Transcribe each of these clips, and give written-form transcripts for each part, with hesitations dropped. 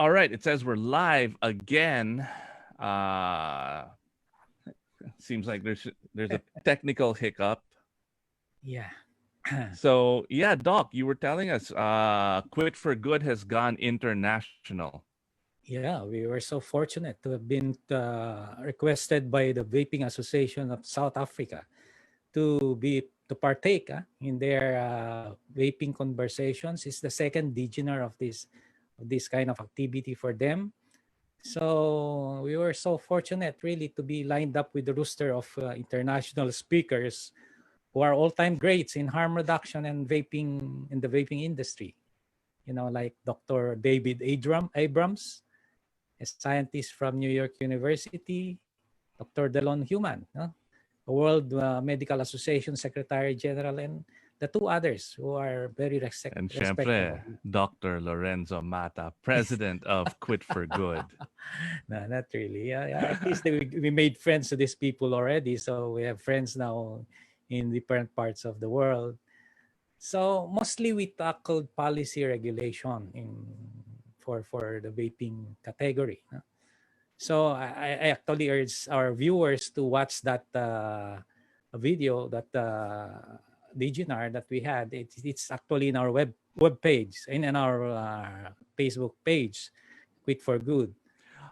All right, it says we're live again. Uh Seems like there's a technical hiccup. Yeah. So yeah, Doc, you were telling us Quit for Good has gone international. Yeah, we were so fortunate to have been requested by the Vaping Association of South Africa to partake in their vaping conversations. It's the second dinner of this kind of activity for them. So we were so fortunate really to be lined up with the roster of international speakers who are all-time greats in harm reduction and vaping in the vaping industry. You know, like Dr. David Abrams, a scientist from New York University, Dr. Delon Human, no? The World Medical Association Secretary General, and the two others who are very And respectable. syempre, Dr. Lorenzo Mata, president of Quit for Good. No, not really. At least we made friends with these people already. So we have friends now in different parts of the world. So mostly we tackled policy regulation for the vaping category. No? So I actually urge our viewers to watch that video, that webinar that we had. It's actually in our web page, in our Facebook page, Quit for Good.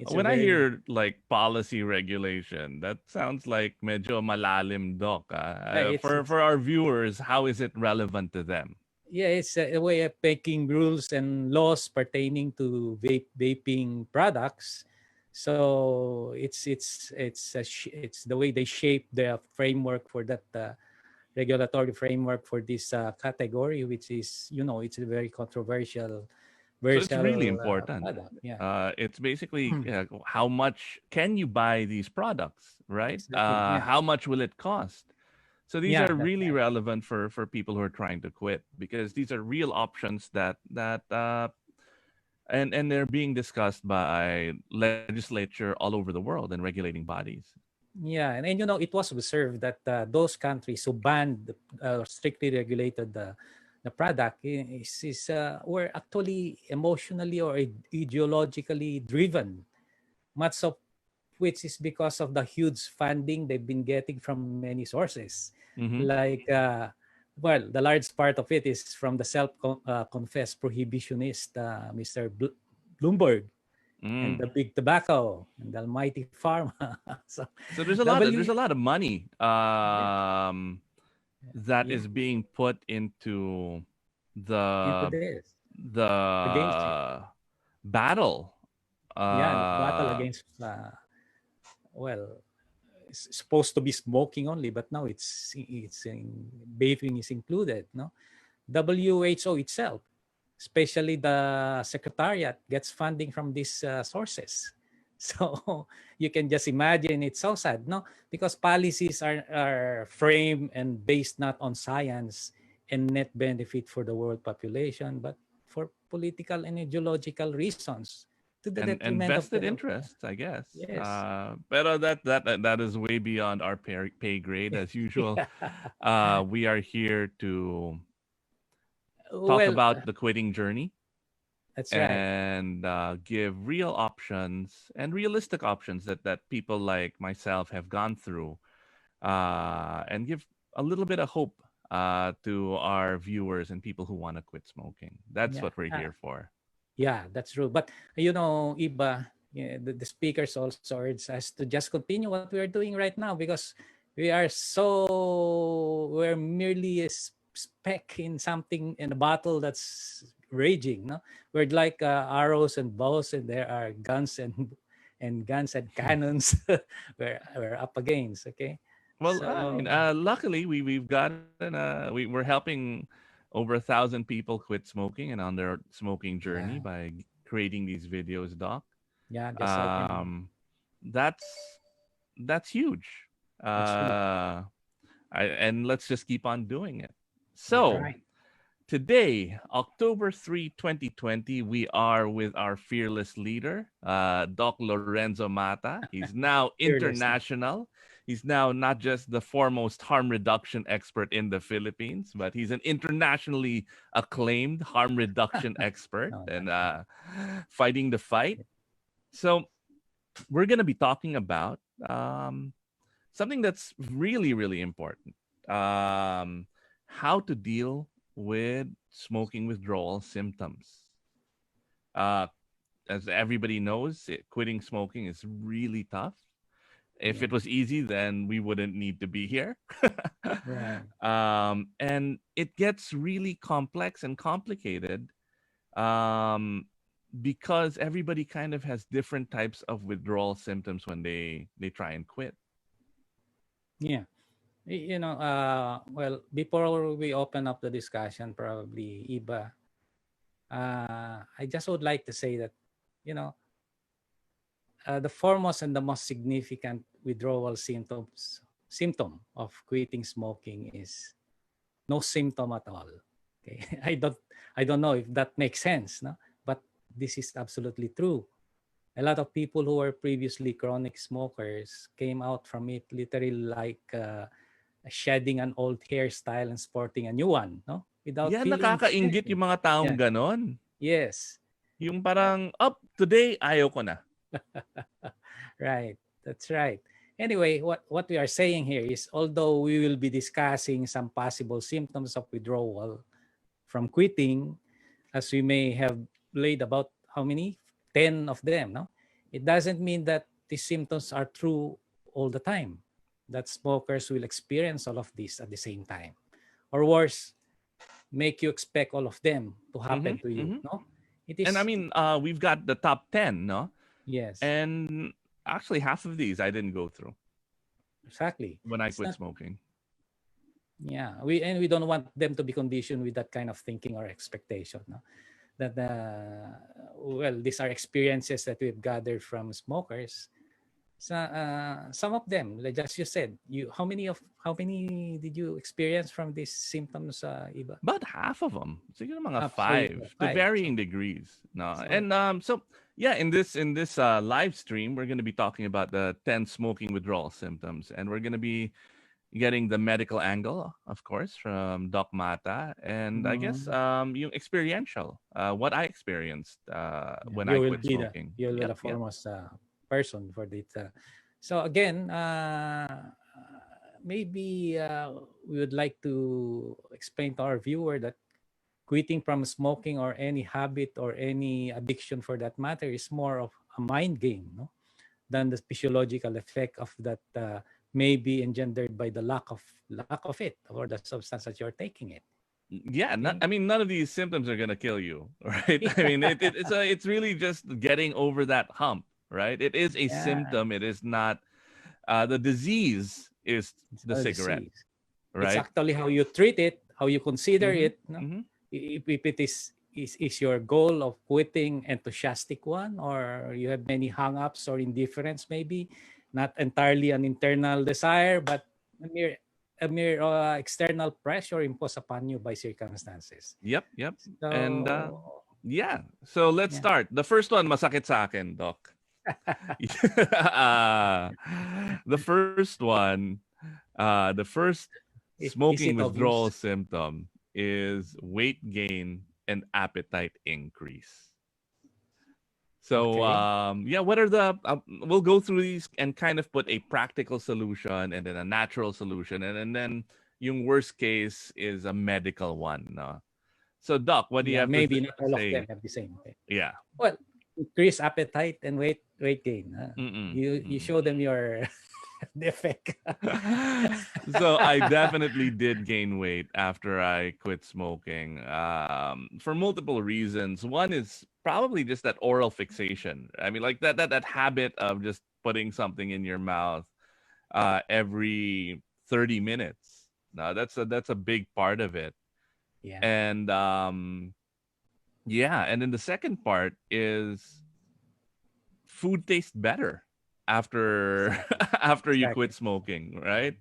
It's a When I very hear like policy regulation, that sounds like medyo malalim, Doc. it's For our viewers, how is it relevant to them? yeah, it's a way of making rules and laws pertaining to vaping products. So it's the way they shape the framework for that regulatory framework for this category, which is, you know, it's a very controversial So it's really versatile important. product. Yeah, It's basically how much can you buy these products, right? exactly. Yeah, How much will it cost? So these yeah, are that's really right. relevant for people who are trying to quit because these are real options and they're being discussed by legislature all over the world and regulating bodies. Yeah, and you know, it was observed that those countries who banned strictly regulated the product were actually emotionally or ideologically driven, much of which is because of the huge funding they've been getting from many sources. Mm-hmm. Like, well, the large part of it is from the self-confessed prohibitionist Mr. Bloomberg and Mm. the big tobacco and the almighty pharma. So So W there's a lot of money yeah, that yeah, is being put into into the this against it. the battle. Yeah, the battle Uh, against well, it's supposed to be smoking only, but now it's in vaping is included. No, WHO itself, especially the secretariat, gets funding from these sources. So you can just imagine it's so sad, no? Because policies are framed and based not on science and net benefit for the world population, but for political and ideological reasons to the and detriment of vested the interests, I guess. yes. But that is way beyond our pay grade as usual. Yeah. We are here to talk Well, about the quitting journey that's right. and give real options and realistic options that people like myself have gone through and give a little bit of hope to our viewers and people who want to quit smoking. That's Yeah. what we're here for. Yeah, that's true. But you know, Iba, yeah, the speakers also urge us to just continue what we are doing right now because we're merely a speck in something in a battle that's raging. No, we're like arrows and bows, and there are guns and guns and cannons. we're up against. Okay, Well, I mean, so luckily we've gotten we're helping over 1,000 people quit smoking and on their smoking journey yeah, by creating these videos, Doc. yeah, just hoping Um, that's that's huge. that's true. Uh, and let's just keep on doing it. That's So right. today, October 3, 2020, we are with our fearless leader, Doc Lorenzo Mata. He's now Fearlessly. international. He's now not just the foremost harm reduction expert in the Philippines, but he's an internationally acclaimed harm reduction expert No, and no, no. fighting the fight. So we're going to be talking about um, something that's really, really important. How to deal with smoking withdrawal symptoms. Uh, as everybody knows, quitting smoking is really tough. If it Yeah. was easy, then we wouldn't need to be here. Right. And it gets really complex and complicated um, because everybody kind of has different types of withdrawal symptoms when they try and quit. Yeah. Well, before we open up the discussion, probably Iba, I just would like to say that, you know, the foremost and the most significant withdrawal symptom of quitting smoking is no symptom at all. Okay, I don't know if that makes sense, no, but this is absolutely true. A lot of people who were previously chronic smokers came out from it literally like shedding an old hairstyle and sporting a new one, no, without Yeah, feeling nakakainggit anything. yung mga taong Yeah. ganon. Yes. Yung Uh, parang, up, today, ayaw ko na. Right. That's right. Anyway, what we are saying here is although we will be discussing some possible symptoms of withdrawal from quitting, as we may have laid about how many? 10 of them, no? It doesn't mean that these symptoms are true all the time, that smokers will experience all of this at the same time. Or worse, make you expect all of them to Mm-hmm, happen to you, mm-hmm. no? It And I is, mean, we've got the top 10, no? yes, And actually, half of these I didn't go through exactly. when I It's quit not. smoking. Yeah, we don't want them to be conditioned with that kind of thinking or expectation. No? That well, these are experiences that we've gathered from smokers. So, some of them, like just you said, you how many did you experience from these symptoms, Iba? About half of them. Siguro mga So you five have to five. varying degrees. No. So And so yeah, in this live stream, we're going to be talking about the 10 smoking withdrawal symptoms, and we're going to be getting the medical angle, of course, from Doc Mata, and I guess mm, yung experiential, what I experienced yeah, when I you will quit be smoking. the Yep, yep. foremost person for this. So again, maybe we would like to explain to our viewer that quitting from smoking or any habit or any addiction for that matter is more of a mind game, no, than the physiological effect of that may be engendered by the lack of it or the substance that you're taking it. Yeah, Okay? I mean, none of these symptoms are gonna kill you, right? I mean, it's really just getting over that hump, right? It is a Yeah, symptom. It is not the disease is it's the not a cigarette, disease. It's right? actually how you treat it, how you consider Mm-hmm. it. No? Mm-hmm. If it is your goal of quitting enthusiastic one, or you have many hang-ups or indifference, maybe not entirely an internal desire, but a mere external pressure imposed upon you by circumstances. Yep, yep. And So yeah, so let's yeah, start. The first one, masakit sa akin, Doc. uh, the first one, the first is smoking it withdrawal obvious? symptom is weight gain and appetite increase. So Okay. yeah, what are the? We'll go through these and kind of put a practical solution and then a natural solution, and then yung worst case is a medical one. No? So Doc, what do you Yeah, have to maybe not all of them say? have the same. Okay. Yeah. Well, increase appetite and weight gain. Mm-mm, You mm-mm. show them your the effect. So I definitely did gain weight after I quit smoking for multiple reasons. One is probably just that oral fixation. I mean, like that habit of just putting something in your mouth every 30 minutes. Now that's a big part of it. Yeah, And yeah, and then the second part is food tastes better after exactly. after you quit Exactly. smoking, right?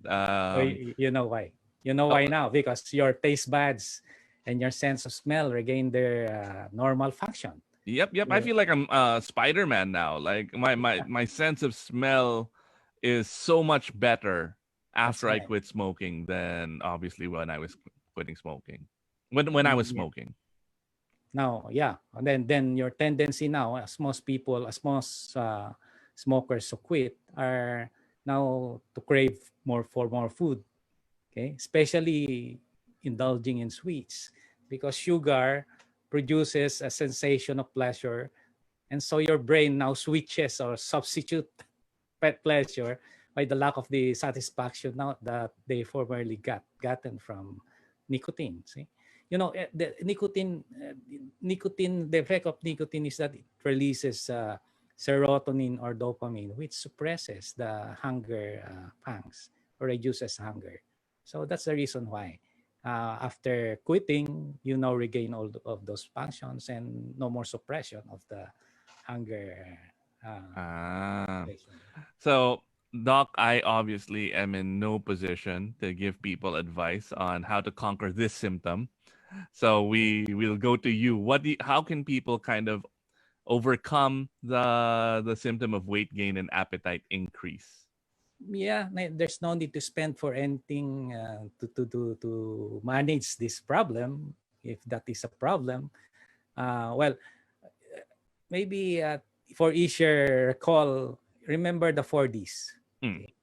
So you know why. You know Oh, why now because your taste buds and your sense of smell regain their normal function. yep, yep. I You feel like I'm Spider-Man now. Like my sense of smell is so much better That's after I right. quit smoking than obviously when I was quitting smoking. When I was Yeah. smoking. Now, yeah, and then your tendency now, as most people, as most smokers who quit, are now to crave more food. Okay, especially indulging in sweets, because sugar produces a sensation of pleasure, and so your brain now switches or substitute pet pleasure by the lack of the satisfaction now that they formerly gotten from nicotine. See, the nicotine, the effect of nicotine is that it releases serotonin or dopamine, which suppresses the hunger pangs or reduces hunger. So that's the reason why. After quitting, you now regain all of those functions and no more suppression of the hunger Ah. sensation. So, Doc, I obviously am in no position to give people advice on how to conquer this symptom. So we will go to you. How can people kind of overcome the symptom of weight gain and appetite increase? Yeah, there's no need to spend for anything to manage this problem, if that is a problem. Well, maybe for easier recall, remember the 4Ds. Hmm. Okay,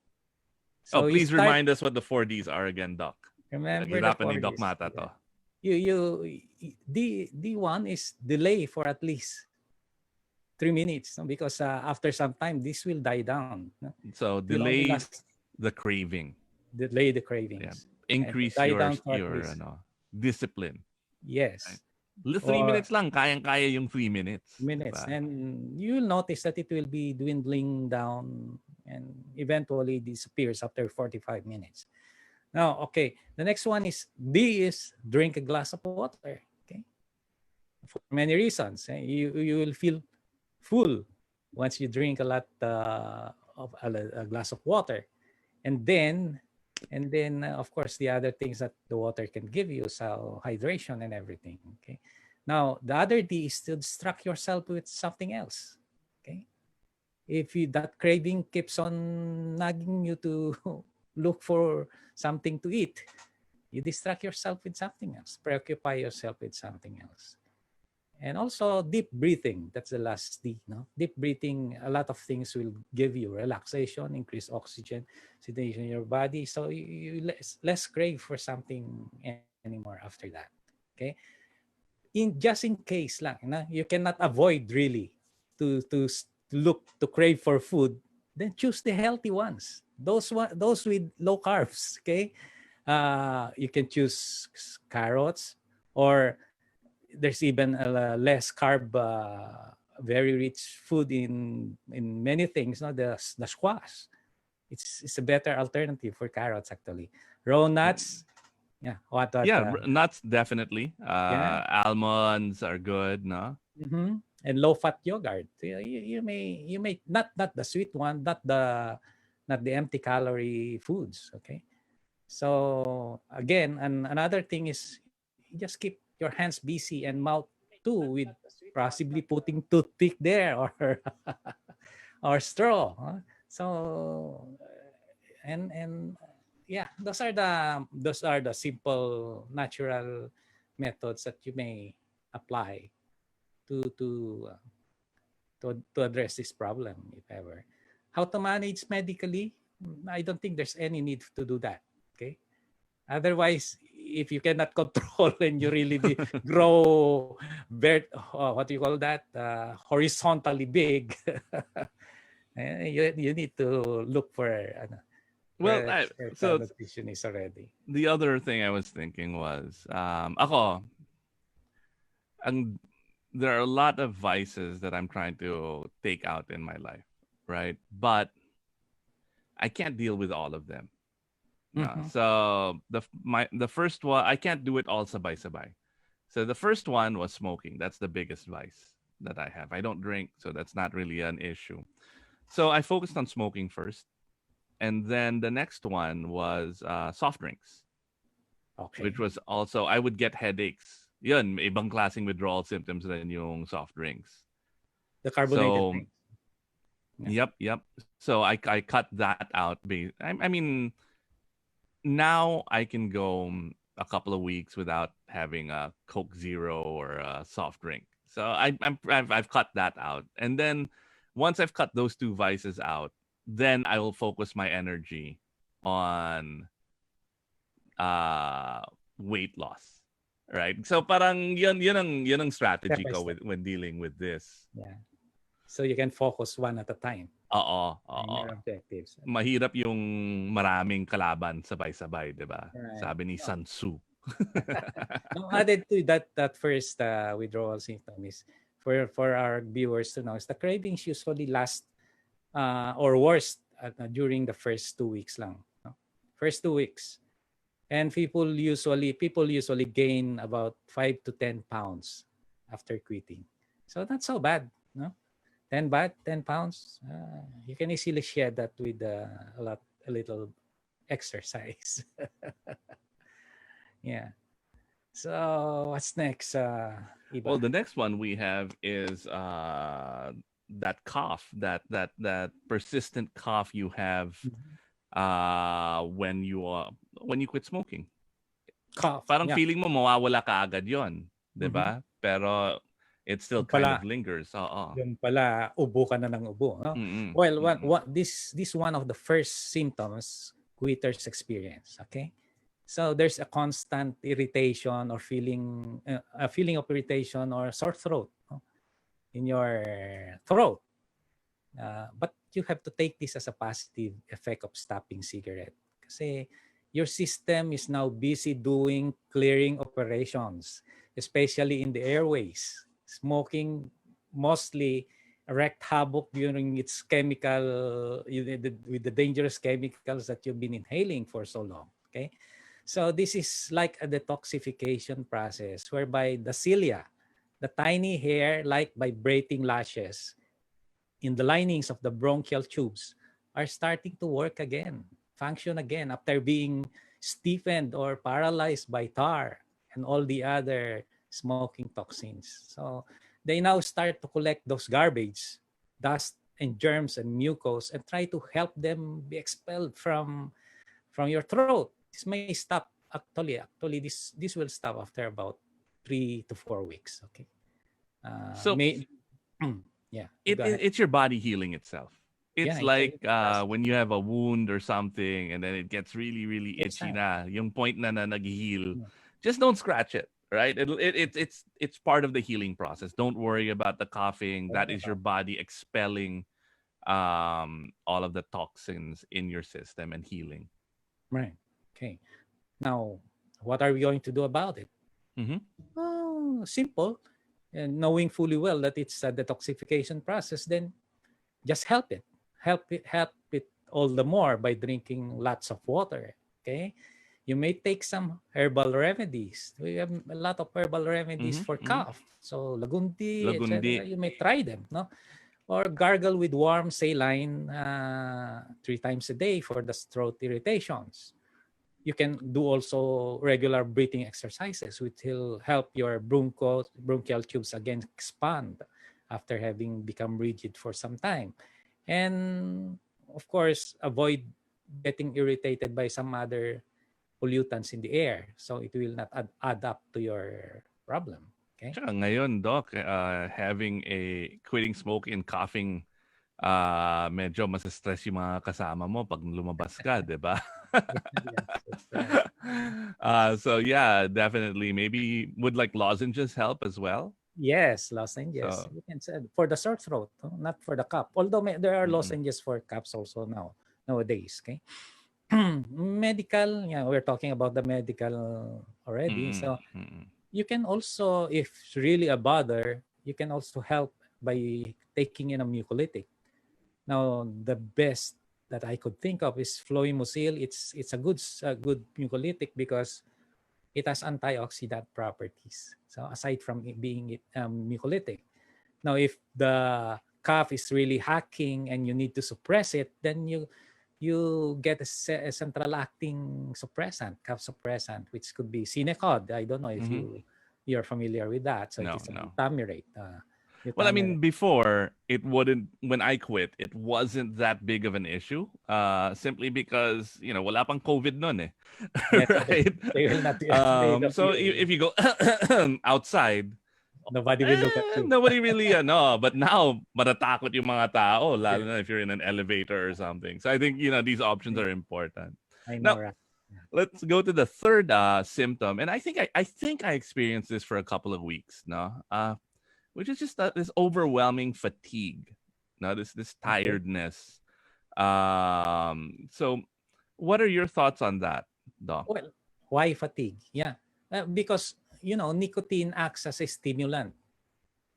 Oh, so you please start. remind us what the 4Ds are again, Doc. Remember the Hirapan ni four Doc Ds. Mata Yeah. to. D1 is delay for at least 3 minutes, no? Because after some time this will die down, no? So It will only delay last, the craving. delay the Yeah. cravings, and Increase die your down for at your least, ano, discipline. Right? yes, 3 minutes or lang, kayang-kaya yung 3 minutes. minutes, Diba? and you'll notice that it will be dwindling down and eventually disappears after 45 minutes. Now, okay, the next one is D, is drink a glass of water. Okay, for many reasons. You will feel full once you drink a lot of a glass of water, and then of course the other things that the water can give you, so hydration and everything. Okay, now the other D is to distract yourself with something else. Okay, if that craving keeps on nagging you to look for something to eat, you distract yourself with something else, preoccupy yourself with something else. And also deep breathing, that's the last D. No, deep breathing, a lot of things will give you relaxation, increase oxygen saturation in your body, so you less crave for something anymore after that. Okay, in case lang, you cannot avoid really to look to crave for food, then choose the healthy ones, those with low carbs. Okay, you can choose carrots, or there's even a less carb, very rich food in many things. No, the squash. It's a better alternative for carrots actually. Raw nuts. Yeah. What? Yeah, nuts definitely. Yeah. Almonds are good, no? And low fat yogurt. You may not the sweet one, not the empty calorie foods. Okay. So again, and another thing is, you just keep your hands busy and mouth too, with possibly putting toothpick there, or or straw. Huh? So and yeah, those are the simple natural methods that you may apply to to address this problem, if ever. How to manage medically? I don't think there's any need to do that. Okay. Otherwise, if you cannot control and you really grow, what do you call that? Horizontally big, you need to look for Well, expert so nutritionist already. the other thing I was thinking was, ako, ang, there are a lot of vices that I'm trying to take out in my life, right? But I can't deal with all of them. No. Mm-hmm. So the first one, I can't do it all sabay sabay. So the first one was smoking. That's the biggest vice that I have. I don't drink, so that's not really an issue. So I focused on smoking first, and then the next one was soft drinks, which Okay. was also I would get headaches. Yun, may ibang klaseng withdrawal symptoms rin yung soft drinks. The carbonated So drinks. Yeah. Yep. So I cut that out. I mean, now I can go a couple of weeks without having a Coke Zero or a soft drink. So I've cut that out, and then once I've cut those two vices out, then I will focus my energy on uh weight loss. Right? So parang yun ang Step strategy by ko step. with when dealing with this. Yeah. So you can focus one at a time on Oo. your objectives. Mahirap yung maraming kalaban sabay-sabay, 'di ba? Right. Sabi ni No. Sun Tzu. Now, added to that first withdrawal symptom is for our viewers to know is the cravings usually last or worst during the first 2 weeks lang. No? First 2 weeks. And people usually gain about 5 to 10 pounds after quitting. So not so bad, no? 10 pounds. You can easily share that with a little exercise. Yeah. So what's next, Well, Iba? the next one we have is that cough, that persistent cough you have Mhm. when you quit smoking. Cough. Parang Yeah. feeling mo mawawala ka agad 'yon, 'di Mhm. ba? Pero it still Yung kind of pala, lingers. Oo. yung pala, ubo ka na ng ubo. No? Mm. Well, Mm. this one of the first symptoms quitters experience. Okay, so there's a constant irritation or a feeling of irritation or sore throat, no? In your throat. But you have to take this as a positive effect of stopping cigarette. Kasi your system is now busy doing clearing operations, especially in the airways. Smoking mostly wreaked havoc during its with the dangerous chemicals that you've been inhaling for so long. Okay, so this is like a detoxification process whereby the cilia, the tiny hair-like vibrating lashes in the linings of the bronchial tubes are starting to work again, function again after being stiffened or paralyzed by tar and all the other smoking toxins. So they now start to collect those garbage, dust and germs and mucus and try to help them be expelled from your throat. This may stop actually this will stop after about 3 to 4 weeks. Okay. So May yeah, it, go it ahead. it's your body healing itself. Yeah, It's it's a like healing process. when you have a wound or something and then it gets really really Takes itchy time. na, yung point na nag-heal. Yeah. Just don't scratch it, right? It's part of the healing process. Don't worry about the coughing. That Worry is your about body expelling all of the toxins in your system and healing. right. Okay. Now, what are we going to do about it? Mm-hmm. Oh, simple. And knowing fully well that it's a detoxification process, then just help it. Help it all the more by drinking lots of water. Okay. You may take some herbal remedies. We have a lot of herbal remedies Mm-hmm. for Mm-hmm. cough. So lagundi, Lagundi. etc. You may try them, no? Or gargle with warm saline 3 times a day for the throat irritations. You can do also regular breathing exercises, which will help your bronchial tubes again expand after having become rigid for some time. And of course, avoid getting irritated by some other pollutants in the air, so it will not add up to your problem. Okay. Tsaka ngayon, Doc, having a quitting smoke and coughing, medyo stress yung mga kasama mo pag lumabas ka, di ba? Yes, that's right. So yeah, definitely. Maybe would like lozenges help as well? Yes, lozenges. So, You can say for the sore throat, not for the cough. Although there are mm-mm, lozenges for coughs also nowadays. Okay. Medical, yeah, we're talking about the medical already. mm-mm, So mm-mm, you can also, if it's really a bother, you can also help by taking in a mucolytic. Now, the best that I could think of is fluimucil. It's a good mucolytic because it has antioxidant properties. So aside from it being mucolytic, now if the cough is really hacking and you need to suppress it, then you get a central acting suppressant, cough suppressant, which could be Cinecod. I don't know if mm-hmm. you're familiar with that. So it No, is a no. butamirate. You Well, I tolerate. mean, before it wouldn't. When I quit, it wasn't that big of an issue. Simply because wala pang COVID nun eh, Yes, so right? they will not think of So you. if you go outside, Nobody will look at you. nobody really but now matatakot yung mga tao, lalo Yes, na if you're in an elevator or something. So I think these options are important. I know, Now right? let's go to the third symptom, and I think I experienced this for a couple of weeks, no, which is just this overwhelming fatigue, no, this Okay. tiredness. So what are your thoughts on that, Doc? Well, why fatigue? Yeah. Because, nicotine acts as a stimulant,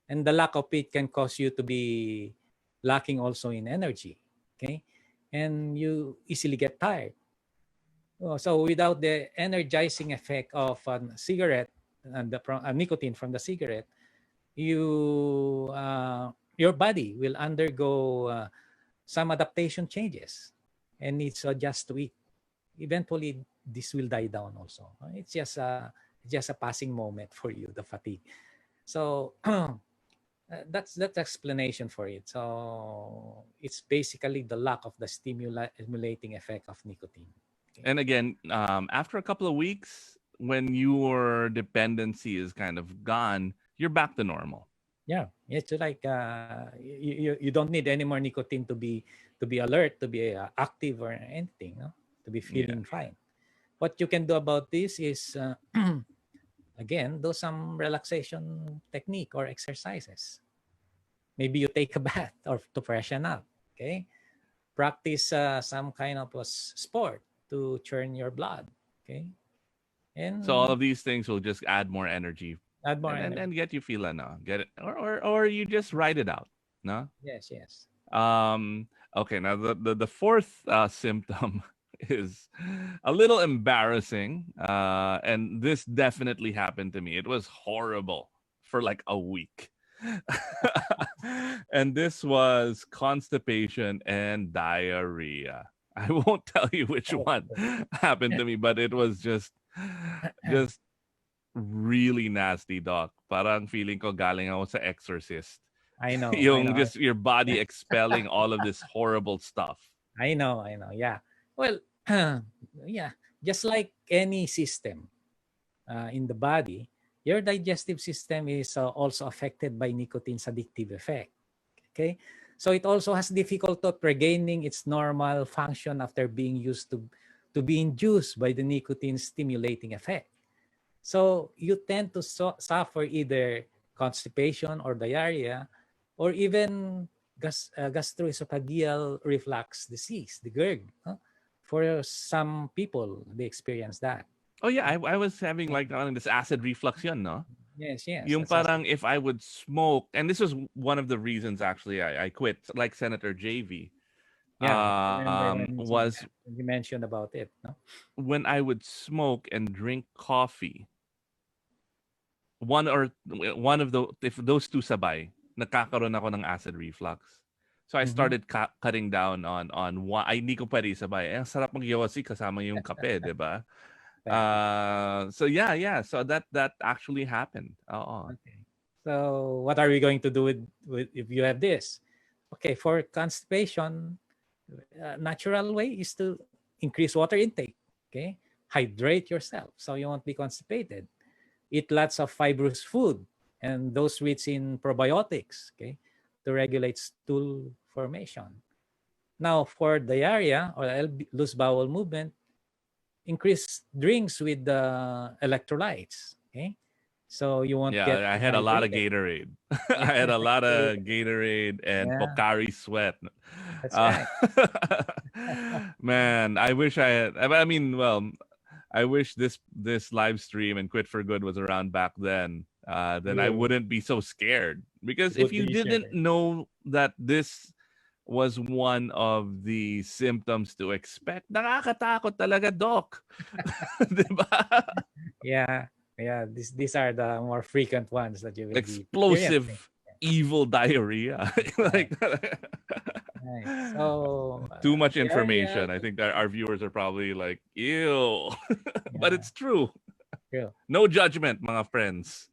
and the lack of it can cause you to be lacking also in energy. Okay. And you easily get tired. So without the energizing effect of a cigarette and the nicotine from the cigarette, your body will undergo some adaptation changes and needs to adjust to it. Eventually, this will die down also. It's just a passing moment for you, the fatigue. So that's explanation for it. So it's basically the lack of the stimulating effect of nicotine. Okay. And again, after a couple of weeks, when your dependency is kind of gone, you're back to normal. Yeah, it's like you don't need any more nicotine to be alert, to be active or anything, no? To be Yeah. feeling fine. What you can do about this is again do some relaxation technique or exercises. Maybe you take a bath or to freshen up. Okay, practice some kind of a sport to churn your blood. Okay, So all and of these things will just add more energy add more and energy. get you feeling get it, or you just ride it out, no. Yes, yes. um okay, now the fourth symptom is a little embarrassing, and this definitely happened to me. It was horrible for like a week. And this was constipation and diarrhea. I won't tell you which Oh, one happened to me, but it was just really nasty, doc. Parang feeling ko galing ako sa Exorcist. I know, I Yung know. just your body expelling all of this horrible stuff. I know. Yeah. Well, yeah. Just like any system in the body, your digestive system is also affected by nicotine's addictive effect. Okay, so it also has difficulty of regaining its normal function after being used to be induced by the nicotine stimulating effect. So you tend to suffer either constipation or diarrhea, or even gastroesophageal reflux disease, the GERD. Huh? For some people, they experience that. Oh yeah, I was having like this acid reflux yun, no? Yes, yes, Yung that's us. parang if I would smoke, and this was one of the reasons actually I quit, like Senator JV, Yeah, I remember was when you mentioned about it. No? when I would smoke and drink coffee. One of the if those two sabay, nagkakaroon ako ng acid reflux. So I Mm-hmm. started cutting down on one. Ay, hindi ko pwede sabay. Ang sarap magyosi kasama yung kape, di ba? Exactly. So yeah. So that actually happened. Oo. Okay. So what are we going to do with if you have this? Okay, for constipation, natural way is to increase water intake. Okay, hydrate yourself so you won't be constipated. Eat lots of fibrous food and those rich in probiotics. Okay, to regulate stool formation. Now, for diarrhea or loose bowel movement, increase drinks with the electrolytes. Okay, so you won't get Yeah, I had a lot of dehydrated. Gatorade. Yeah, I had a lot of Gatorade and yeah, Pocari Sweat. that's Uh, right. man, I wish I had. I mean, well, I wish this live stream and Quit for Good was around back then. Then I You wouldn't be so scared. Because if good you vision. didn't know that this was one of the symptoms to expect, nakakatakot talaga, doc. 'Di ba? Yeah, yeah. These are the more frequent ones that you will be experiencing. Explosive evil diarrhea. Right, Like right. So too much diarrhea, information. I think that our viewers are probably like, ew. But yeah, it's true. true. No judgment, mga friends.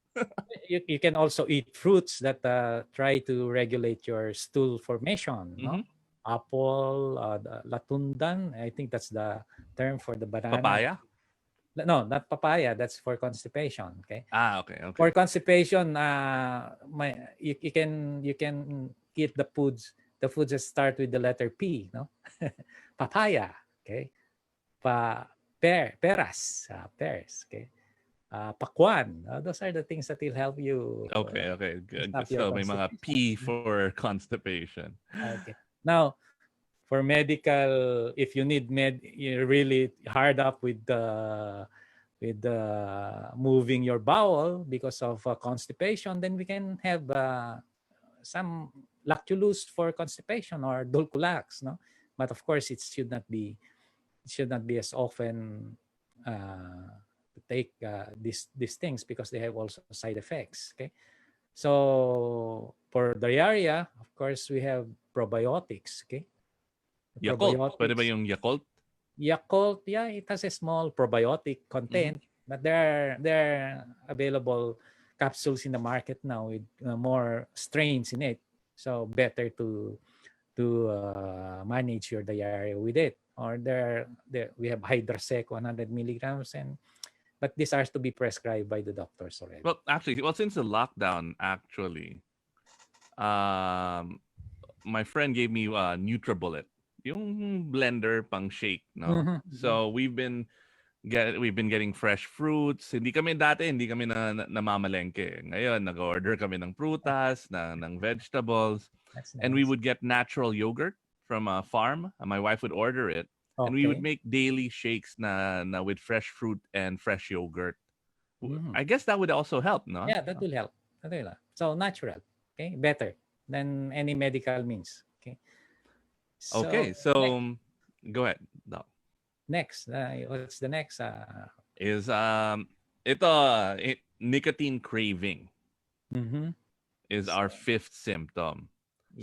You can also eat fruits that try to regulate your stool formation, no? Mm-hmm. Apple, the latundan, I think that's the term for the banana. Papaya? No, not papaya, that's for constipation, okay? Ah, okay, For okay. constipation, you can eat the foods that start with the letter P, no? Papaya, okay? Pears, okay? Pakwan. Those are the things that will help you Okay, okay. to Good. stop your So may mga constipation. P for constipation. Okay. Now, for medical, if you need you're really hard up with moving your bowel because of constipation, then we can have some lactulose for constipation or dulcolax, no? But of course, it should not be as often to take these things because they have also side effects. Okay, so for diarrhea, of course, we have probiotics. Okay, the Yakult. Pwede ba probiotics, yung Yakult? Yakult, yeah, it has a small probiotic Mm-hmm. content, but there are available capsules in the market now with more strains in it. So better to manage your diarrhea with it. Or there we have Hydrasec 100 milligrams, but these are to be prescribed by the doctors already. Well, actually, well, since the lockdown, actually, um, my friend gave me NutriBullet, yung blender pang shake, no? Mhm, mhm. So we've been getting fresh fruits. Hindi kami namamalengke. Ngayon, nag-order kami ng prutas, ng vegetables, That's and we nice. would get natural yogurt from a farm. And my wife would order it, and we would Okay. make daily shakes na with fresh fruit and fresh yogurt. Mhm. I guess that would also help, no? Yeah, that will help. That will help. So natural, okay, better than any medical means. Okay. So Okay, so go ahead, Doc. what's the next? Is ito nicotine craving Mhm. is So our fifth symptom.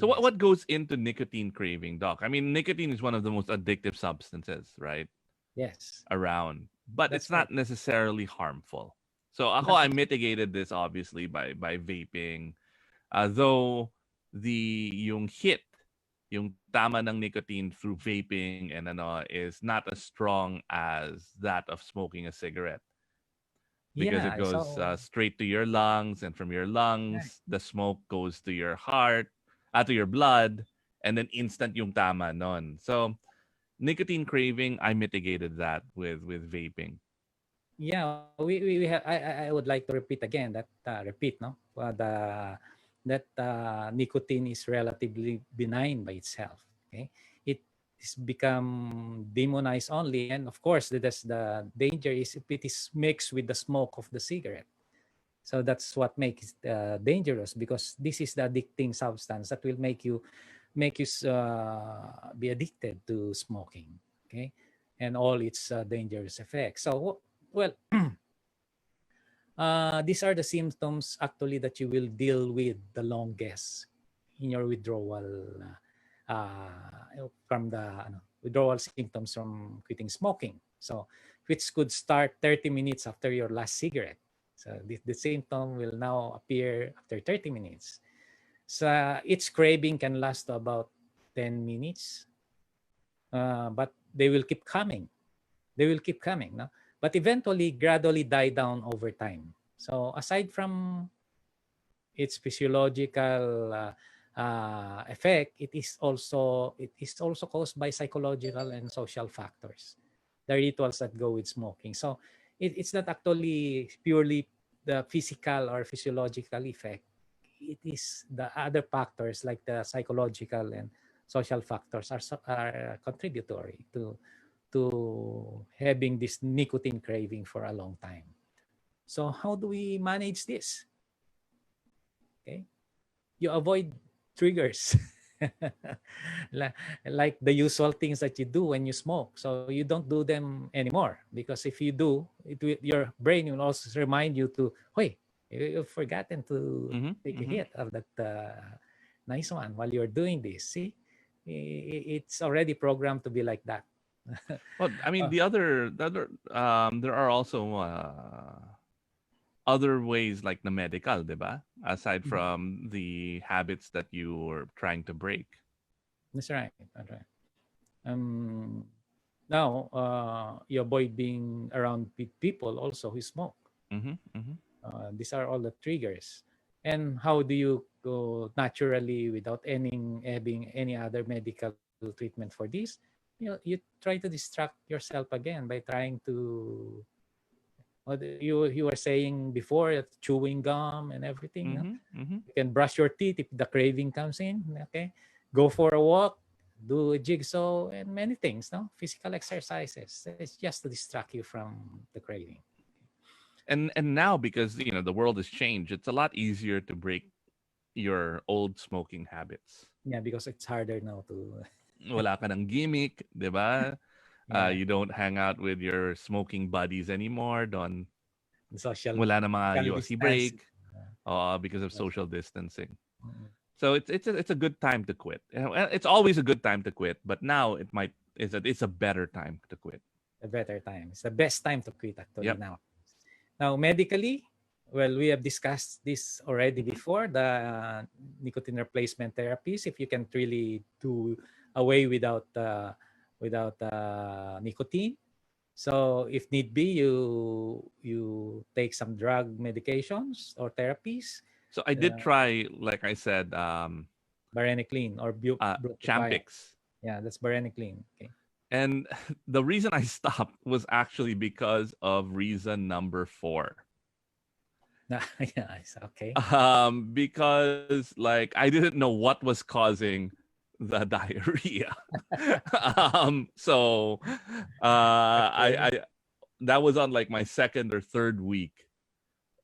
So what yes, what goes into nicotine craving, Doc? I mean, nicotine is one of the most addictive substances, right? yes, Around, but that's it's right. not necessarily harmful. So ako, Not I necessarily. mitigated this obviously by vaping. Though yung hit, yung tama ng nicotine through vaping and ano is not as strong as that of smoking a cigarette because it Yeah. goes So straight to your lungs, and from your right. lungs the smoke goes to your heart, to your blood, and then instant yung tama nun. So nicotine craving, I mitigated that with vaping. Yeah, we have. I would like to repeat again that repeat no that nicotine is relatively benign by itself. Okay, it is become demonized only, and of course, that's the danger is if it is mixed with the smoke of the cigarette. So that's what makes it dangerous because this is the addicting substance that will make you be addicted to smoking. Okay, and all its dangerous effects. So well, these are the symptoms actually that you will deal with the longest in your withdrawal from the withdrawal symptoms from quitting smoking. So, which could start 30 minutes after your last cigarette. So, the symptom will now appear after 30 minutes. So, each craving can last about 10 minutes, but they will keep coming. They will keep coming, no? But eventually, gradually die down over time. So, aside from its physiological effect, it is also caused by psychological and social factors, the rituals that go with smoking. So it's not actually purely the physical or physiological effect. It is the other factors like the psychological and social factors are contributory to having this nicotine craving for a long time. So how do we manage this? Okay, you avoid triggers like the usual things that you do when you smoke, so you don't do them anymore because if you do your brain will also remind you to, wait, you've forgotten to Mm-hmm, take a mm-hmm. hit of that nice one while you're doing this. See, it's already programmed to be like that. Well, I mean, Uh, the other there are also other ways like the medical, diba? Aside from the habits that you're trying to break. That's right. That's right. Um, Now, you avoid being around people also who smoke. Mm-hmm, mm-hmm. These are all the triggers. And how do you go naturally without having any other medical treatment for this? You try to distract yourself again by trying to what you were saying before, chewing gum and everything. No? Mm-hmm, mm-hmm. You can brush your teeth if the craving comes in. Okay, go for a walk, do a jigsaw, and many things. No, physical exercises. It's just to distract you from the craving. And now, because the world has changed, it's a lot easier to break your old smoking habits. Yeah, because it's harder now to Wala ka ng gimmick, 'di ba? yeah You don't hang out with your smoking buddies anymore. Don't the social wala na mga physical USC distancing. break because of That's social distancing. mm, So it's a good time to quit. It's always a good time to quit, but now it's a better time to quit. a better time. It's the best time to quit actually Yep. now. Now, medically, well, we have discussed this already before, the nicotine replacement therapies. If you can really do away without nicotine, so if need be, you take some drug medications or therapies, So I did uh, try, like I said, varenicline or bupropion. Champix. Yeah, that's varenicline. Okay. And the reason I stopped was actually because of reason number 4. Yeah, it's okay. Because like I didn't know what was causing the diarrhea. So I Okay. that was on like my second or third week,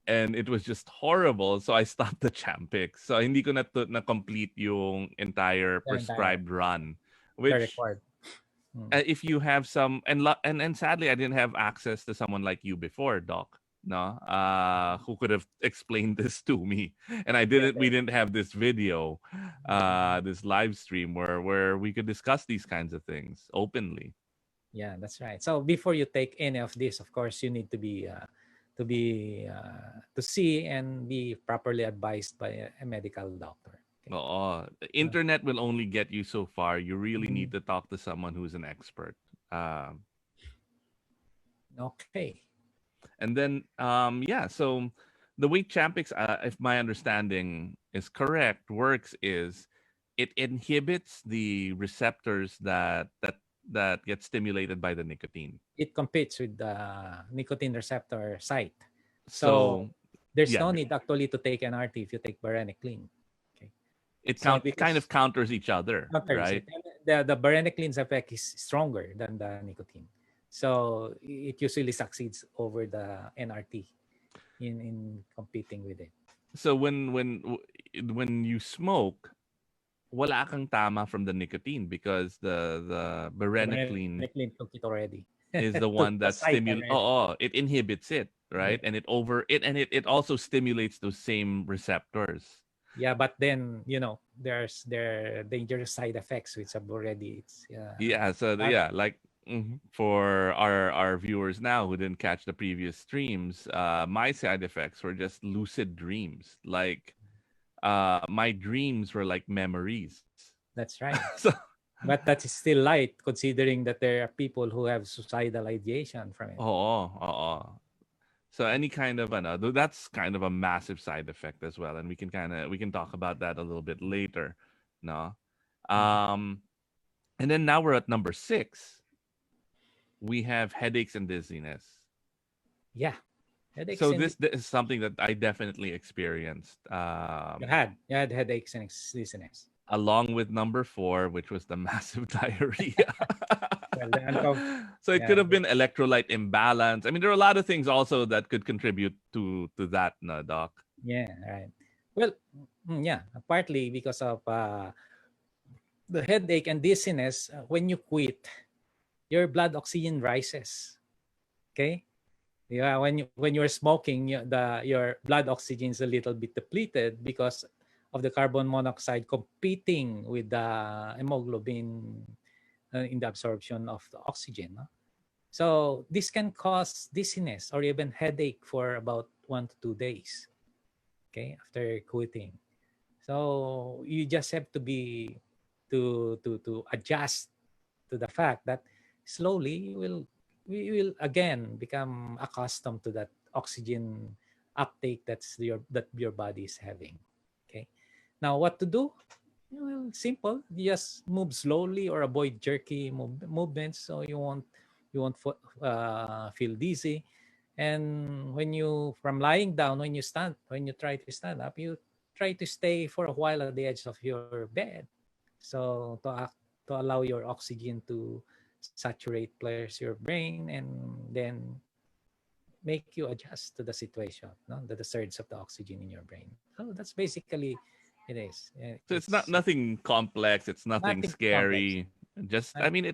and it was just horrible. So I stopped the Champix. So hindi ko na complete yung entire The entire prescribed run, the which record. Mm. if you have some and sadly I didn't have access to someone like you before, doc, no, who could have explained this to me. And Yeah, we didn't have this video, this live stream where we could discuss these kinds of things openly. yeah, that's right. So before you take any of this, of course, you need to see and be properly advised by a medical doctor. Okay. The internet will only get you so far. You really Mhm. need to talk to someone who's an expert. Okay. And then yeah, so the way Champix, if my understanding is correct, works is it inhibits the receptors that get stimulated by the nicotine. It competes with the nicotine receptor site. So So there's yeah, no need actually to take NRT if you take varenicline. Okay. it So kind of because counters each other, counters right? it. And the varenicline's effect is stronger than the nicotine. So it usually succeeds over the NRT in competing with it. So when you smoke, wala kang tama from the nicotine because the The berenacline varenicline took it already. is the Took one the that site already. it inhibits it, right? Yeah. And it also stimulates those same receptors. Yeah, but then there are dangerous side effects which have already it's Yeah, so not yeah, like for our viewers now who didn't catch the previous streams, my side effects were just lucid dreams. Like my dreams were like memories. that's right. So But that is still light considering that there are people who have suicidal ideation from it. oo. So any kind of that's kind of a massive side effect as well, and we can talk about that a little bit later, no. Mhm. Um, and then now we're at number 6. We have headaches and dizziness. Yeah, headaches So and this is something that I definitely experienced, you had headaches and dizziness. along with number 4, which was the massive diarrhea. Well, the uncom So it yeah, could have been electrolyte imbalance. I mean, there are a lot of things also that could contribute to that, no, doc. yeah, right. Well, yeah, partly because of the headache and dizziness. When you quit, your blood oxygen rises. Okay. Yeah, when you're smoking, your blood oxygen is a little bit depleted because of the carbon monoxide competing with the hemoglobin in the absorption of the oxygen. No? So this can cause dizziness or even headache for about 1 to 2 days, okay, after quitting. So you just have to be to adjust to the fact that slowly we will again become accustomed to that oxygen uptake that your body is having. Okay. Now what to do? Well, simple. You just move slowly or avoid jerky movements so you won't feel dizzy. And when you from lying down, when you try to stand up, you try to stay for a while at the edge of your bed, so to allow your oxygen to saturate players your brain, and then make you adjust to the situation, no, the surge of the oxygen in your brain. So that's basically it is. So it's not nothing complex. It's nothing Nothing complex. scary. Just, I Nothing. mean,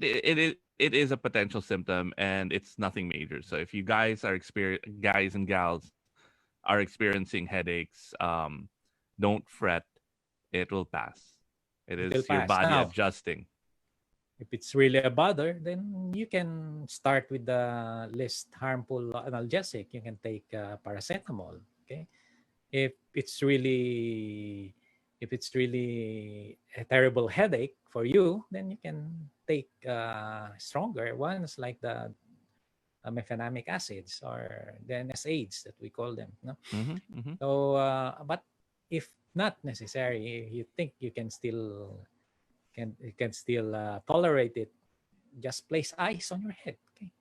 it is a potential symptom, and it's nothing major. So if you guys and gals are experiencing headaches, don't fret. It will pass. It It will is your pass. body Now, adjusting. if it's really a bother, then you can start with the least harmful analgesic. You can take paracetamol. Okay, if it's really a terrible headache for you, then you can take stronger ones like the mefenamic acids or the NSAIDs that we call them. No? Mm-hmm, mm-hmm. So, but if not necessary, you think you can still tolerate it, just place ice on your head. Okay,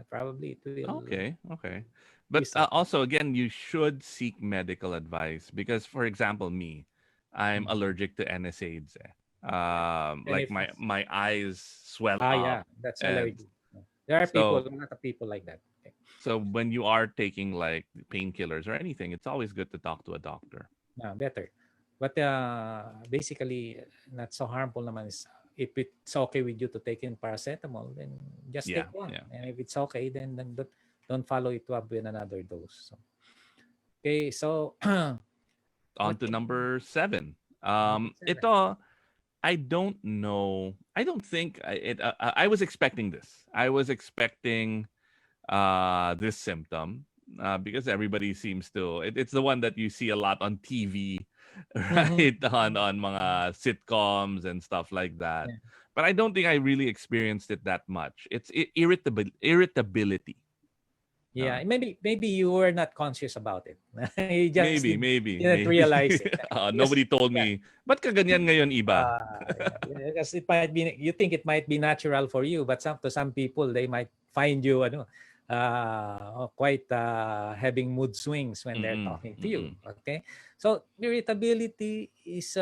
probably it will Okay, okay. But ease up. also, again, you should seek medical advice because, for example, me, I'm Mm. allergic to NSAIDs. And Like if my eyes swell yeah, up, that's and allergy. There are people, so a lot of people like that. Okay. when you are taking like painkillers or anything, it's always good to talk to a doctor. Better. But basically, not so harmful naman is if it's okay with you to take in paracetamol, then just Yeah, take one. yeah. And if it's okay, then don't follow it up with another dose. So, okay, so On what to can number 7. number 7? Ito, I don't know. I don't think I was expecting this. I was expecting this symptom because everybody seems to it's the one that you see a lot on TV, Mm-hmm. right, on mga sitcoms and stuff like that. Yeah. But I don't think I really experienced it that much. It's irritability. Yeah, maybe you were not conscious about it. You just didn't Maybe. realize it. Because Nobody told yeah, me, ba't ka ganyan ngayon, iba? because it might be you think it might be natural for you, but some people they might find you quite having mood swings when they're Mm-mm, talking to you. mm-mm. Okay, so irritability is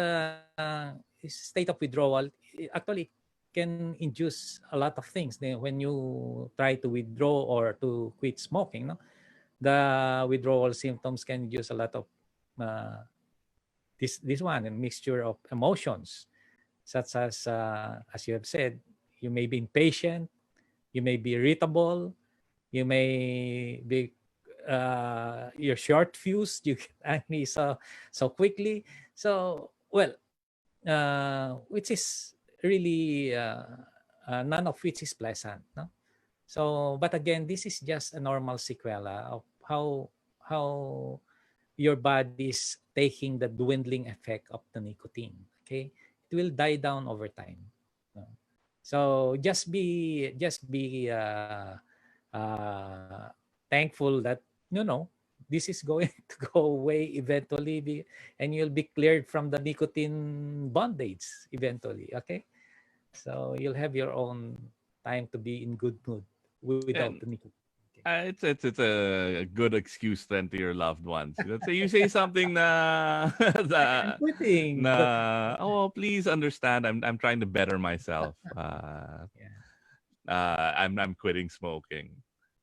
state of withdrawal. Actually, can induce a lot of things. When you try to withdraw or to quit smoking, no, the withdrawal symptoms can induce a lot of uh, this one, a mixture of emotions, such as you have said, you may be impatient, you may be irritable, you may be you're short fused, you get angry so quickly. So well, which is really none of which is pleasant, no. So but again, this is just a normal sequela of how your body is taking the dwindling effect of the nicotine. Okay, it will die down over time. No? So just be thankful that this is going to go away eventually, and you'll be cleared from the nicotine bondage eventually. Okay, so you'll have your own time to be in good mood without the And nicotine. Okay. it's a good excuse then to your loved ones. Let's say you say something na I'm na, quitting, but oh, please understand, I'm trying to better myself. yeah, I'm quitting smoking.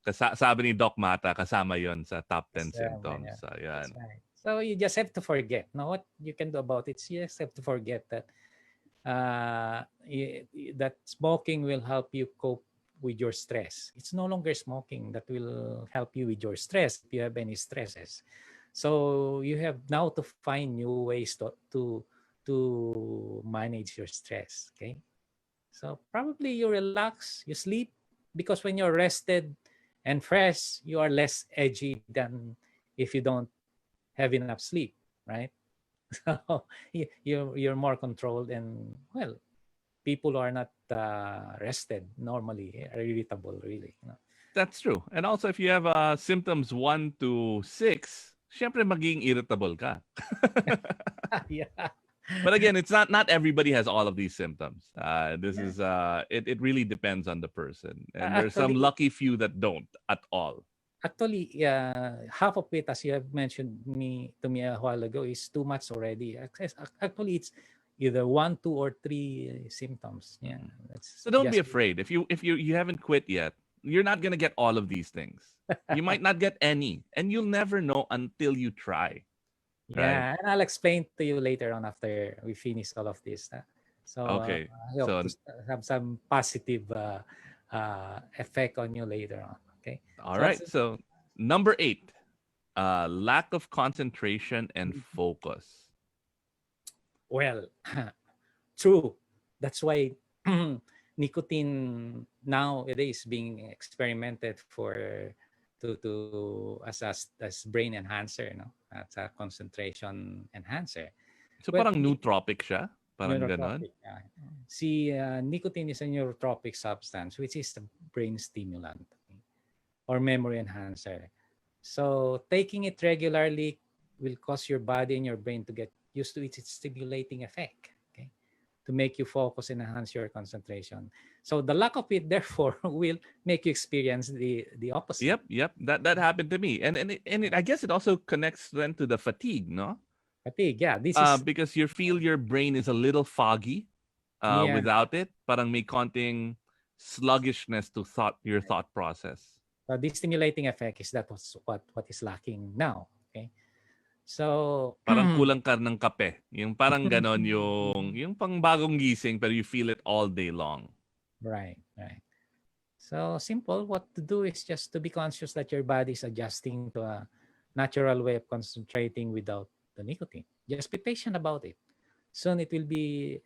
Sabi ni Doc Mata, kasama 'yon sa top 10 yeah, symptoms. that's Ayan. right. So you just have to forget. Now, what you can do about it is you just have to forget that that smoking will help you cope with your stress. It's no longer smoking that will help you with your stress if you have any stresses. So you have now to find new ways to manage your stress. Okay. So probably you relax, you sleep, because when you're rested and fresh, you are less edgy than if you don't have enough sleep, right? So you're more controlled, and well, people who are not rested normally are irritable, really. That's true. And also, if you have symptoms 1 to 6, syempre maging irritable ka. Yeah. But again, it's not everybody has all of these symptoms. This Yeah. is it really depends on the person, and there's some Actually, lucky few that don't at all. half of it, as you have mentioned to me a while ago, is too much already. Actually, it's either one, two, or three symptoms. Yeah, Mhm. that's So don't be just afraid. If you haven't quit yet, you're not gonna get all of these things. You might not get any, and you'll never know until you try, right? yeah. And I'll explain to you later on after we finish all of this. So Okay. I hope to So have some positive effect on you later on. Okay. all So what's right. So number 8, lack of concentration and focus. well, true. That's why nicotine nowadays being experimented for as brain enhancer, as a concentration enhancer. So But parang nootropic siya, parang ganon. neurotropic, see, nicotine is a neurotropic substance, which is the brain stimulant or memory enhancer. So taking it regularly will cause your body and your brain to get used to its stimulating effect. Okay, to make you focus and enhance your concentration. So the lack of it, therefore, will make you experience the opposite. Yep. That happened to me, I guess it also connects then to the fatigue, no? Fatigue, yeah. This is Because you feel your brain is a little foggy yeah. without it. Parang may konting sluggishness to your thought process. The stimulating effect is that was what is lacking now. Okay, so Parang kulang ka ng kape. Yung parang ganon yung pang bagong gising pero you feel it all day long. right. So simple. What to do is just to be conscious that your body is adjusting to a natural way of concentrating without the nicotine. Just be patient about it. Soon it will be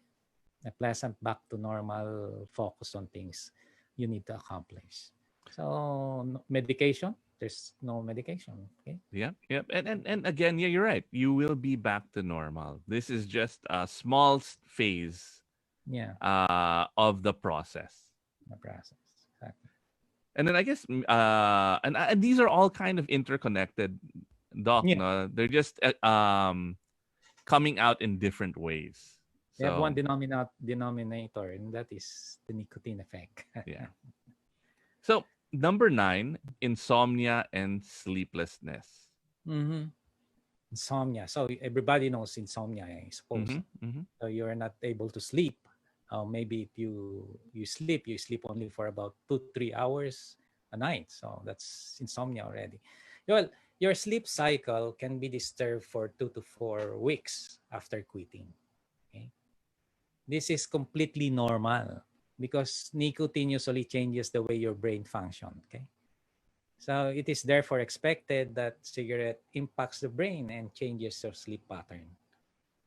a pleasant back to normal focus on things you need to accomplish. So medication, there's no medication. Okay. Yep. And again, yeah, you're right. You will be back to normal. This is just a small phase Yeah, of the process. the process. Exactly. And then I guess and these are all kind of interconnected, doc, Yeah, no? They're just coming out in different ways. they have one So, denominator, and that is the nicotine effect. yeah. So, number 9, insomnia and sleeplessness. Mm-hmm. Insomnia. So everybody knows insomnia, I suppose. Mhm. Mhm. So you're not able to sleep. Maybe if you sleep only for about 2-3 hours a night. So that's insomnia already. Well, your sleep cycle can be disturbed for 2 to 4 weeks after quitting. Okay, this is completely normal because nicotine usually changes the way your brain functions. Okay, so it is therefore expected that cigarette impacts the brain and changes your sleep pattern.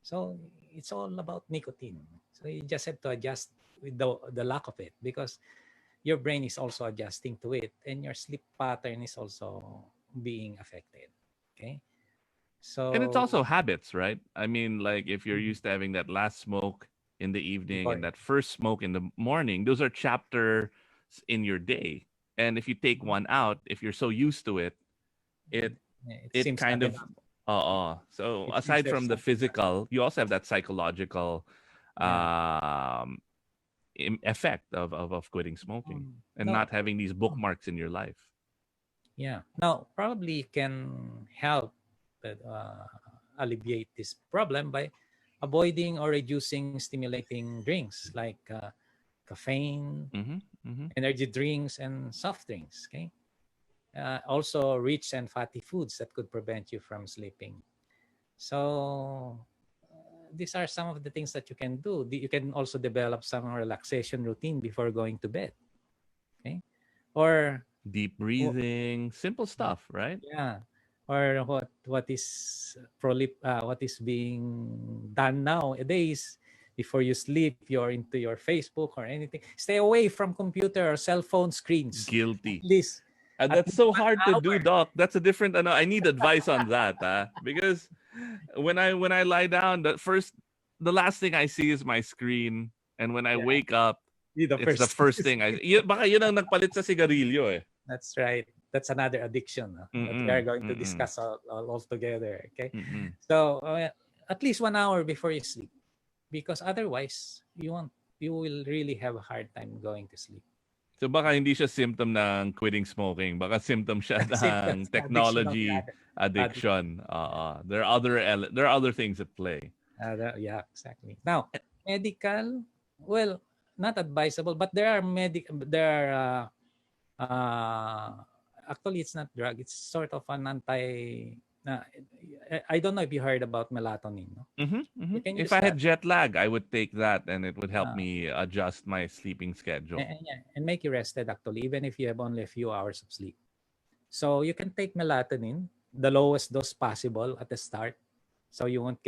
So it's all about nicotine. So you just have to adjust with the lack of it because your brain is also adjusting to it and your sleep pattern is also being affected. Okay. And it's So also habits, right? I mean, like if you're used to having that last smoke in the evening and before that first smoke in the morning, those are chapters in your day. And if you take one out, if you're so used to it, it it it seems not kind of enough. so It seems aside there's from the something wrong. physical, you also have that psychological Yeah. um effect of quitting smoking and No. not having these bookmarks in your life. Yeah. Now, probably can help alleviate this problem by avoiding or reducing stimulating drinks like caffeine, Mm-hmm, mm-hmm. energy drinks, and soft drinks. Okay. Also, rich and fatty foods that could prevent you from sleeping. So, these are some of the things that you can do. You can also develop some relaxation routine before going to bed. Okay. Or Deep breathing, simple stuff, right? yeah, or what is being done nowadays. Before you sleep, you're into your Facebook or anything. Stay away from computer or cell phone screens. At Guilty. least At That's least so one hard to do, hour. doc. That's a different. I need advice on that, because when I lie down, the last thing I see is my screen, and when I Yeah, wake up, be the it's the first. first thing baka yun ang nagpalit sa sigarilyo eh. That's right. That's another addiction that we are Mm-mm, going to mm-mm, discuss all together. Okay. mm-mm. So at least 1 hour before you sleep, because otherwise you will really have a hard time going to sleep. So baka hindi siya symptom ng quitting smoking, baka symptom siya ng Symptoms, addiction of the technology other. addiction. There are other things at play. Yeah, exactly. Now, medical, well, not advisable, but there are actually it's not drug. It's sort of an anti. I don't know if you heard about melatonin. No? You can If use I that had jet lag, I would take that, and it would help uh, me adjust my sleeping schedule. and make you rested actually, even if you have only a few hours of sleep. So you can take melatonin, the lowest dose possible at the start, so you won't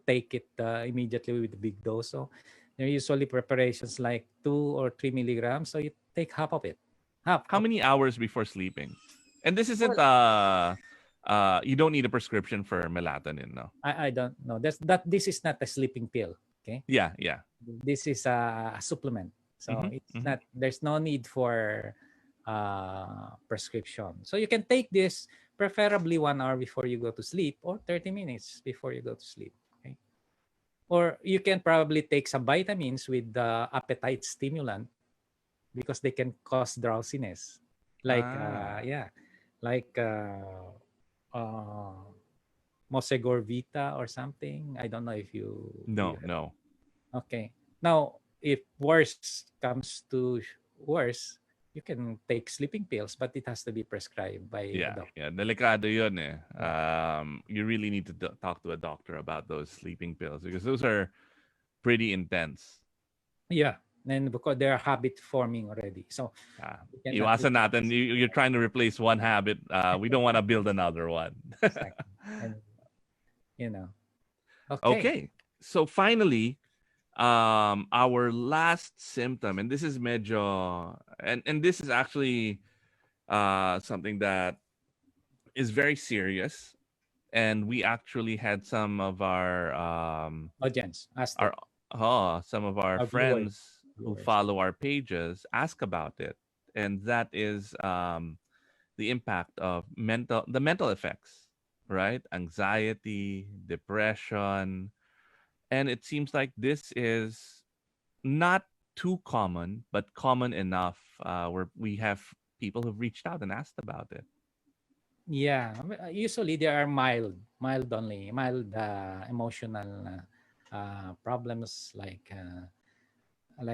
take it immediately with the big dose. So there are usually preparations like 2 or 3 milligrams. So you take half of it, half How of. many hours before sleeping? And this isn't Well, you don't need a prescription for melatonin, no. I don't know. This is not a sleeping pill. Okay, Yeah, yeah. this is a supplement. So Mm-hmm, it's mm-hmm. not. There's no need for prescription. So you can take this preferably 1 hour before you go to sleep, or 30 minutes before you go to sleep. Okay, or you can probably take some vitamins with the appetite stimulant, because they can cause drowsiness, like Ah, like uh, Mosegor Vita or something. I don't know if you no, no. okay. Now, if worse comes to worse, you can take sleeping pills, but it has to be prescribed by a Yeah, doctor. yeah. Delikado yun eh. Yeah. You really need to talk to a doctor about those sleeping pills because those are pretty intense. Yeah. And because they are habit forming already. So you cannot Iwasan natin. replace. You're trying to replace one habit. We don't want to build another one. Exactly. And you know. Okay. Okay. So finally, our last symptom, and this is medyo, and this is actually something that is very serious, and we actually had Audience, ask our it. some of our Viewers. friends who Viewers. follow our pages ask about it, and that is the impact of the mental effects, right? Anxiety, depression, and it seems like this is not too common, but common enough where we have people who've reached out and asked about it. Yeah. Usually they are mild only, mild emotional problems, like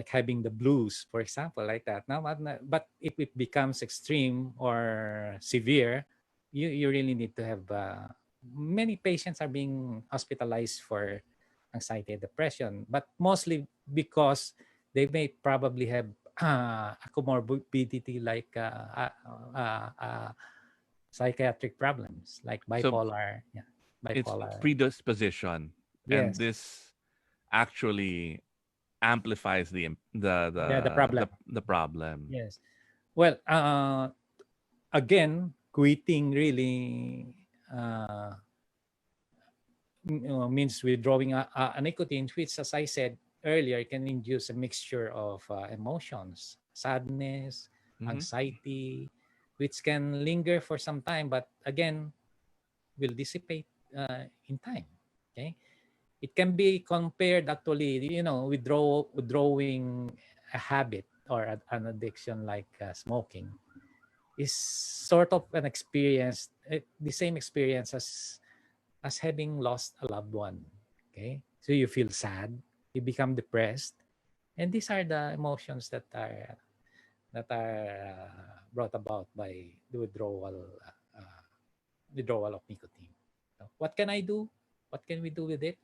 having the blues, for example, like that. Now, but if it becomes extreme or severe, you really need to have. Many patients are being hospitalized for anxiety and depression, but mostly because they may probably have a comorbidity like psychiatric problems, like So bipolar. Yeah, it's bipolar. predisposition, and Yes. this actually amplifies Yeah, the problem. the problem. Yes. Well, again, quitting really means withdrawing a nicotine, which, as I said earlier, can induce a mixture of emotions, sadness, Hmm. anxiety, which can linger for some time, but again, will dissipate in time. Okay. It can be compared actually, withdrawing a habit or an addiction like smoking is sort of an experience, the same experience as having lost a loved one. Okay, so you feel sad, you become depressed, and these are the emotions that are brought about by the withdrawal of nicotine. So what can I do? What can we do with it?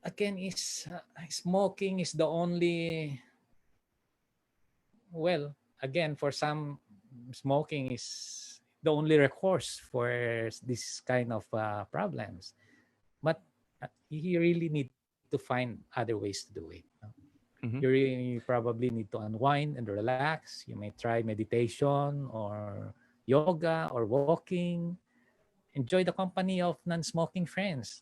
Again, is smoking is the only, well, again, for some, smoking is the only recourse for this kind of problems. But you really need to find other ways to do it. No? Mm-hmm. You probably need to unwind and relax. You may try meditation or yoga or walking. Enjoy the company of non-smoking friends.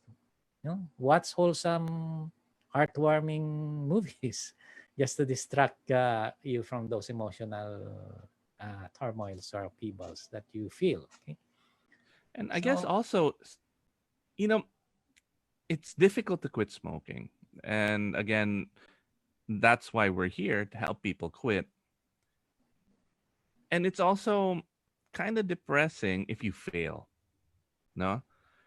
Watch wholesome, heartwarming movies just to distract you from those emotional turmoils or upheavals that you feel. Okay, And I guess so also, you know, it's difficult to quit smoking. And again, that's why we're here to help people quit. And it's also kind of depressing if you fail. No,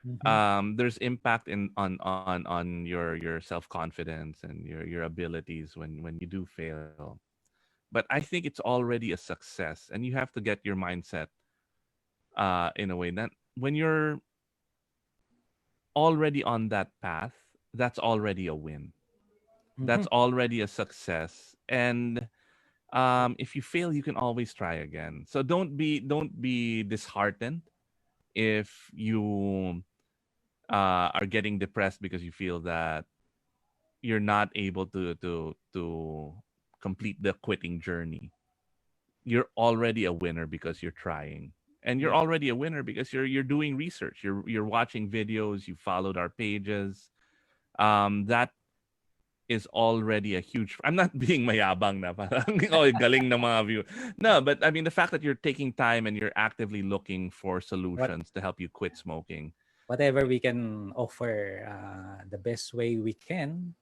mhm, there's impact in on your self confidence and your abilities when you do fail. But I think it's already a success, and you have to get your mindset in a way that when you're already on that path, that's already a win. That's mhm. already a success. And if you fail, you can always try again. So don't be disheartened if you are getting depressed because you feel that you're not able to complete the quitting journey. You're already a winner because you're trying. And you're Yeah. already a winner because you're doing research. You're watching videos, you followed our pages. That is already a huge. I'm not being mayabang na parang oh galing ng mga view. No, but I mean the fact that you're taking time and you're actively looking for What solutions to help you quit smoking. whatever we can offer the best way we can,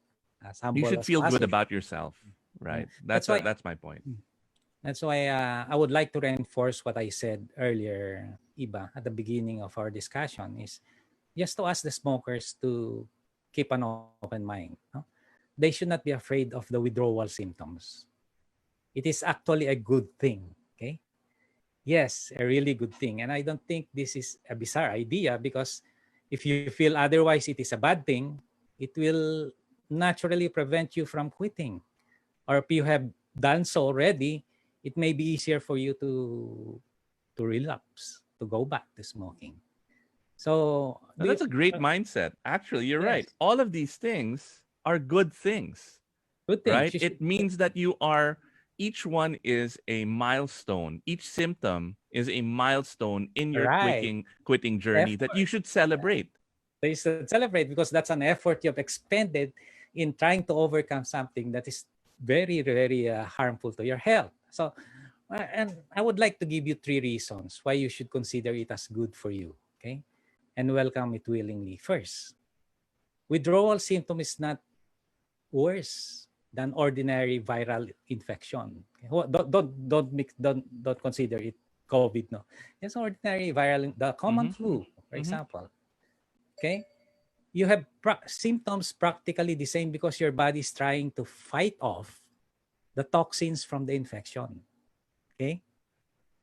as You humble should as feel good possible. about yourself, Yeah. right? That's why That's my point. that's why I would like to reinforce what I said earlier, Iba, at the beginning of our discussion is just to ask the smokers to keep an open mind. No? They should not be afraid of the withdrawal symptoms. It is actually a good thing. Okay. Yes, a really good thing. And I don't think this is a bizarre idea because if you feel otherwise it is a bad thing, it will naturally prevent you from quitting. Or if you have done so already, it may be easier for you to relapse, to go back to smoking. So, Now, that's a great mindset. Actually, you're right. yes, All of these things are good things, good things. right? You should, It means that you are, each one is a milestone. Each symptom is a milestone in your right, quitting journey that you effort. should celebrate. They should celebrate because that's an effort you've expended in trying to overcome something that is very, very harmful to your health. So, and I would like to give you three reasons why you should consider it as good for you. Okay. And welcome it willingly. First, withdrawal symptom is not worse than ordinary viral infection. Don't consider it COVID. No, it's ordinary viral, the common Mm-hmm. flu, for Mm-hmm. example. Okay, you have symptoms practically the same because your body is trying to fight off the toxins from the infection. Okay,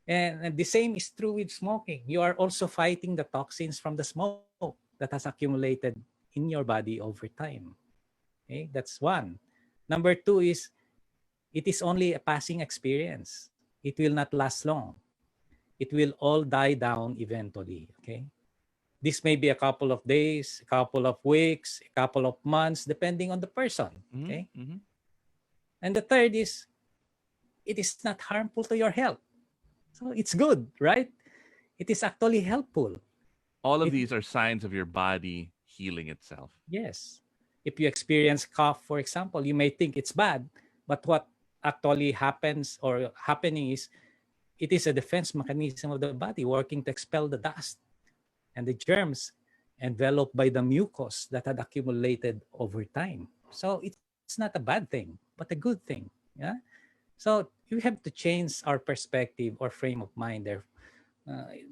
and the same is true with smoking. You are also fighting the toxins from the smoke that has accumulated in your body over time. Okay, that's one. Number two is it is only a passing experience. It will not last long. It will all die down eventually. Okay. This may be a couple of days, a couple of weeks, a couple of months, depending on the person. Mm-hmm. Okay. Mm-hmm. And the third is it is not harmful to your health. So it's good, right? It is actually helpful. All of It these are signs of your body healing itself. Yes. If you experience cough, for example, you may think it's bad, but what actually happens or happening is it is a defense mechanism of the body working to expel the dust and the germs enveloped by the mucus that had accumulated over time. So it's not a bad thing, but a good thing. Yeah. So you have to change our perspective or frame of mind there.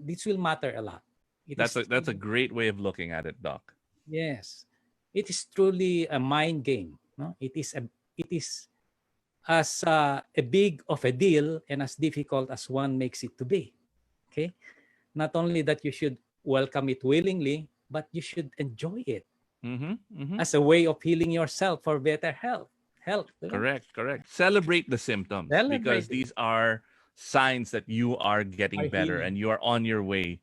This will matter a lot. It is That's a great way of looking at it, Doc. yes, it is truly a mind game. No, it is as a big of a deal and as difficult as one makes it to be. Okay, not only that you should welcome it willingly, but you should enjoy it Mm-hmm. Mm-hmm. as a way of healing yourself for better health. Health, you know? Correct, correct. Celebrate the symptoms because Celebrate it. these are signs that you are getting Are better healing. and you are on your way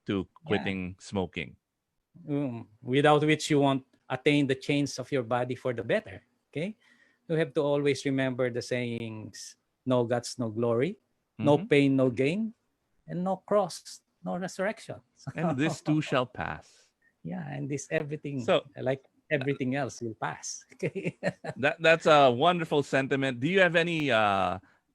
to Yeah. quitting smoking. Without which you won't attain the change of your body for the better. Okay. you have to always remember the sayings: no guts, no glory; no Hmm. pain, no gain; and no cross, no resurrection. And this too shall pass. Yeah, and this everything, So like everything else, will pass. Okay. that's a wonderful sentiment. Do you have any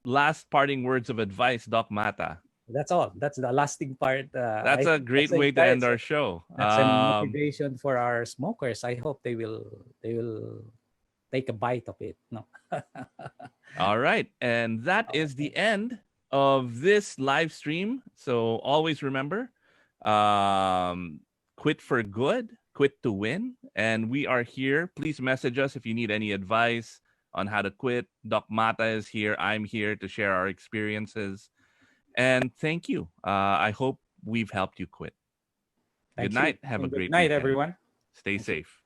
last parting words of advice, Doc Mata? That's all. That's the lasting part. That's a That's great the way to end our encouragement. show. That's a motivation for our smokers. I hope they will take a bite of it. No. All right. And that is Okay. the end of this live stream. So always remember, um, quit for good, quit to win. And we are here. Please message us if you need any advice on how to quit. Doc Mata is here. I'm here to share our experiences. And thank you. I hope we've helped you quit. Good Thank you. night. Have a And good great night, weekend. everyone. Stay Thank you. safe.